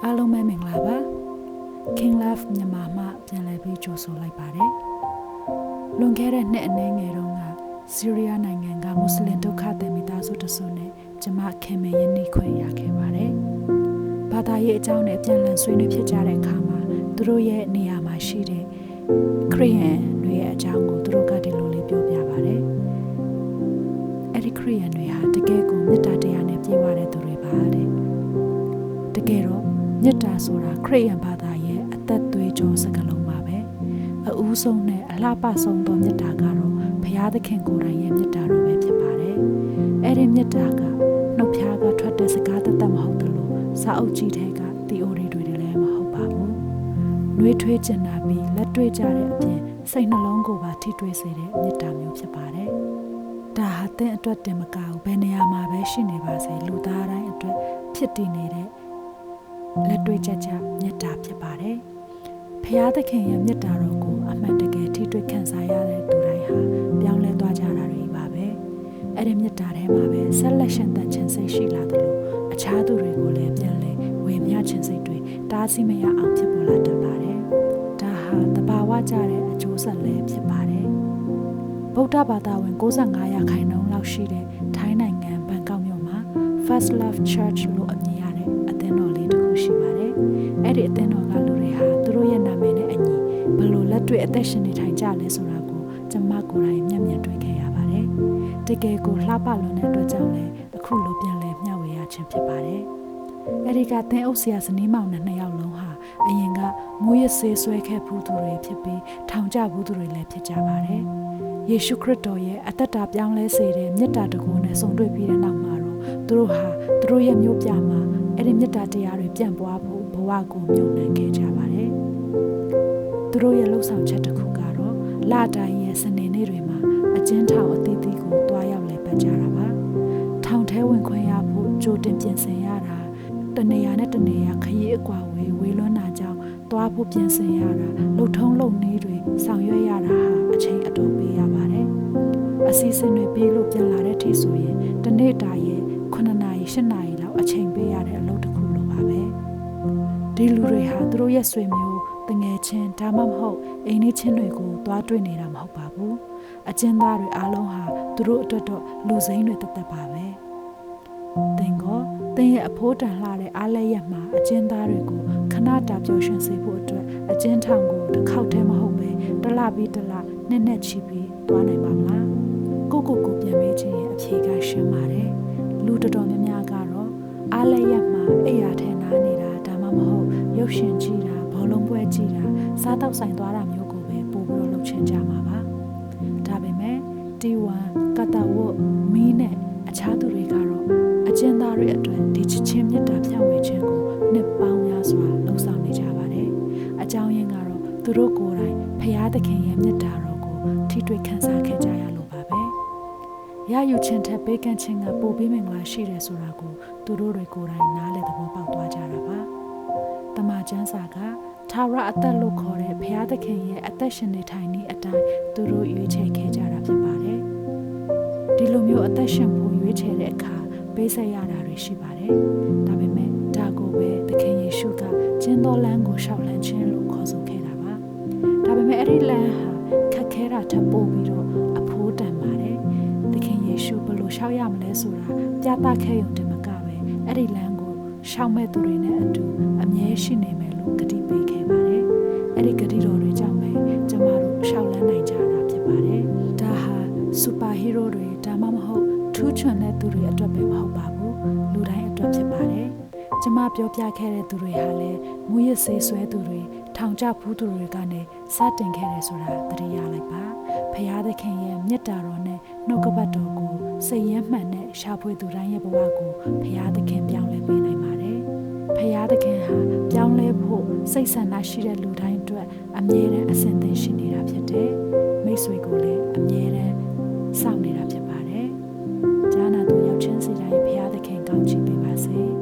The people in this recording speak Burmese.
အားလုံးပဲမင်္ဂလာပါ King Love မြန်မာမှပြန်လည်ပြီးကြိုဆိုလိုက်ပါတယ်လွန်ခဲ့တဲ့နှစ်အနည်းငယ်တုန်းကဆီးရီးယားနိုင်ငံကမွတ်စလင်ဒုက္ခသည်မိသားစုတစုနဲ့ကျွန်မခင်မင်ရင်းနှီးခွင့်ရခဲ့ပါတယ်ဘာသာရေးအကြောင်းနဲ့ပြန်လည်ဆွေးနွေးဖြစ်ကြတဲ့အခါမှာသူတို့ရဲ့နေရာမှာရှိတဲ့ခရစ်ယာန်တွေရဲ့အကြောင်းကိုသူတို့ကဒီလိုလေးပြောပြပါတယ်အဲ့ဒီခရစ်ယာန်တွေဟာတကယ်ကိုမေတ္တာတရားနဲ့ပြည့်ဝတဲ့သူတွေပါတဲ့တကယ်တော့မေတ္တာဆိုတာခရစ်ယာန်ဘာသာရဲ့အသက်သွေးကြောစကားလုံးပါပဲအဦးဆုံးနဲ့အလှပဆုံးသောမေတ္တာကတော့ဘုရားသခင်ကိုယ်တိုင်ရဲ့မေတ္တာတော်ပဲဖြစ်ပါတယ်အဲ့ဒီမေတ္တာကနှုတ်ဖျားကထွက်တဲ့စကားတသက်မဟုတ်သလိုစာအုပ်ကြီးတွေကသီအိုရီတွေလည်းမဟုတ်ပါဘူးနှွေးထွေးကျင်နာပြီးလက်တွေ့ကြတဲ့အပြင်စိတ်နှလုံးကိုပါထိတွေ့စေတဲ့မေတ္တာမျိုးဖြစ်ပါတယ်ဒါဟာသင်အတွက်တင်မကဘူးဘယ်နေရာမှာပဲရှိနေပါစေလူသားတိုင်းအတွက်ဖြစ်တည်နေတဲ့လက်တွေ့ကြကြမေတ္တာဖြစ်ပါတယ်ဖခင်သခင်ရဲ့မေတ္တာတော်ကိုအမှန်တကယ်ထိတွေ့ခံစားရတဲ့သူတိုင်းဟာပြောင်းလဲသွားကြတာတွေပါပဲအဲ့ဒီမေတ္တာထဲမှာပဲဆက်လက်ရှင်သန်ခြင်းစိတ်ရှိလာတယ်လို့အခြားသူတွေကိုလည်းပြန်လဲဝေမျှခြင်းစိတ်တွေတားဆီးမရအောင်ဖြစ်ပေါ်လာတတ်ပါတယ်ဒါဟာတဘာဝကြတဲ့အကျိုးဆက်လည်းဖြစ်ပါတယ်ဗုဒ္ဓဘာသာဝင်95%လောက်ရှိတဲ့ထိုင်းနိုင်ငံဘန်ကောက်မြို့မှာ First Love Church လို့အမည်ရတဲ့အသင်းတော်လေးတစ်ခုရှိပါတယ်။အဲ့ဒီအသင်းတော်ကလူတွေဟာသူတို့ရဲ့နာမည်နဲ့အညီဘယ်လိုလက်တွေ့အသက်ရှင်နေထိုင်ကြလဲဆိုတာကိုကျွန်မကိုယ်တိုင်မျက်မြင်တွေ့ခဲ့ရပါတယ်။တကယ်ကိုလှပလွန်တဲ့အတွက်ကြောင့်လည်းအခုလိုပြန်လည်မျှဝေရခြင်းဖြစ်ပါတယ်။အဲ့ဒီကသင်းအုပ်ဆရာဇနီးမောင်နဲ့2ယောက်လုံးဟာအရင်ကမူရစေးဆွဲခဲ့ဘူးသူတွေဖြစ်ပြီးထောင်ကျဘူးသူတွေလည်းဖြစ်ကြပါတယ်။ယေရှုခရစ်တော်ရဲ့အသက်တာပြောင်းလဲစေတဲ့မေတ္တာတကူနဲ့ဆုံတွေ့ပြီးတဲ့နောက်မှာတော့သူတို့ဟာသူတို့ရဲ့မြို့ပြမှာအဲ့ဒီမေတ္တာတရားတွေပြန့်ပွားဖို့ဘဝကိုမြုံနှံခဲ့ကြပါတယ်။သူတို့ရဲ့လှုပ်ဆောင်ချက်တစ်ခုကတော့လတိုင်းရဲ့စနေနေ့တွေမှာအကျဉ်းထောင်အသီးသီးကိုတွားရောက်လည်ပတ်ကြတာပါ။ထောင်ထဲဝင်ခွင့်ရဖို့ကြိုတင်ပြင်ဆင်ရတာတနေရာနဲ့တနေရာခရီးအကွာဝေလွန်းတာကြောင့်တွားဖို့ပြင်ဆင်ရတာလှုပ်ထုံးလုပ်နည်းတွေဆောင်ရွက်ရတာဟာအချိန်အတော်ပေးရပါတယ်။အစီအစဉ်တွေပြီးလို့ပြန်လာတဲ့ထိဆိုရင်တနေ့တာရဲ့9နာရီ10နာရီလောက်အချိန်ပေးရတဲ့အလုပ်တစ်ခုလိုပါပဲဒီလူတွေဟာသူတို့ရဲ့ဆွေမျိုးတငယ်ချင်းဒါမှမဟုတ်အိမ်နေချင်းတွေကိုသွားတွေ့နေတာမဟုတ်ပါဘူးအကျဉ်းသားတွေအားလုံးဟာသူတို့အတွက်တော့လူစိမ်းတွေတသက်ပါပဲသင်ရဲ့အဖိုးတန်လှတဲ့အားလက်ရက်မှာအကျဉ်းသားတွေကိုခဏတာပျော်ရွှင်စေဖို့အတွက်အကျဉ်းထောင်ကိုတစ်ခေါက်တည်းမဟုတ်ပဲတစ်လပြီးတစ်လနှစ်ချီပြီးသွားနိုင်ပါမလားကိုပြန်မေးခြင်းရဲ့အဖြေကရှင်းပါတယ်လူတော်တော်များများကတော့အားလက်ရက်မှာအိယာထဲနားနေတာဒါမှမဟုတ်ရုပ်ရှင်ကြည့်တာဘောလုံးပွဲကြည့်တာစားတောက်ဆိုင်သွားတာမျိုးကိုပဲပို့ပြီးတော့လုပ်ချင်ကြမှာပါဒါပေမဲ့T1ကတဝတ်မီးနဲ့အခြားသူတွေကတော့အကျဉ်းသားတွေအတွက်ဒီချစ်ချင်းမြတ်တာဖြန့်ဝေခြင်းကိုနှစ်ပေါင်းများစွာလှုံ့ဆော်နေကြပါတယ်အကြောင်းရင်းကတော့သူတို့ကိုယ်တိုင်ဖခင်သခင်ရဲ့မြတ်တာတော်ကိုထိတွေ့ခံစားခဲ့ကြရလို့ပါပဲရယူခြင်းထက်ပေးကမ်းခြင်းကပိုပြီးမင်္ဂလာရှိတယ်ဆိုတာကိုသူတို့တွေကိုယ်တိုင်နားလည်သဘောပေါက်သွားကြတာပါတမန်ကျမ်းစာကထာဝရအသက်လို့ခေါ်တဲ့ဘုရားသခင်ရဲ့အသက်ရှင်နေထိုင်နည်းအတိုင်းသူတို့ရွေးချယ်ခဲ့ကြတာဖြစ်ပါတယ်ဒီလိုမျိုးအသက်ရှင်ဖို့ရွေးချယ်တဲ့အခါပေးဆက်ရတာတွေရှိပါတယ်ဒါပေမဲ့ဒါကိုပဲသခင်ယေရှုကကျင်းသောလမ်းကိုရှောက်လန်းခြင်းလို့ခေါ်ဆိုခဲ့တာပါဒါပေမဲ့အဲ့ဒီလမ်းဟာခက်ခဲတာထပ်ပို့ပြီးတော့အဖိုးတန်ပါတယ်သခင်ယေရှုဘယ်လိုရှောက်ရမလဲဆိုတာပြသခဲ့ရုံတည်းမကပဲအဲ့ဒီလမ်းကိုရှောက်မဲ့သူတွေနဲ့အတူအမြဲရှိနေမယ်လို့ဂတိပေးခဲ့ပါတယ်အဲ့ဒီဂတိတော်တွေကြောင့်ပဲကျမတို့ရှောက်လန်းနိုင်ကြတာဖြစ်ပါတယ်ဒါဟာစူပါဟီးရိုးတွေဒါမှမဟုတ်ထူးချွန်တဲ့သူတွေအတွက်ပဲမဟုတ်ပါဘူးလူတိုင်းအတွက်ဖြစ်ပါတယ်ကျမပြောပြခဲ့တဲ့သူတွေဟာလည်းမူရစေးဆွဲသူတွေထောင်ကျဘူးသူတွေကနေစတင်ခဲ့တယ်ဆိုတာသတိရလိုက်ပါဖခင်သခင်ရဲ့မြတ်တာတော်နဲ့နှုတ်ကပတ်တော်ကိုစိတ်ရမ်းမှန်နဲ့ရှာဖွေသူတိုင်းရဲ့ဘဝကိုဖခင်သခင်ပြောင်းလဲပေးနိုင်ပါတယ်ဖခင်သခင်ဟာပြောင်းလဲဖို့စိတ်ဆန္ဒရှိတဲ့လူတိုင်းအတွက်အမြဲတမ်းအစဉ်သင်ရှိနေတာဖြစ်တယ်မိတ်ဆွေကိုလည်းအမြဲတမ်းစောင့်နေတာဖြစ်ပါတယ်ကြားနာသူရောက်ချင်းစီတိုင်းဖခင်သခင်ကောင်းချီးပေးပါစေ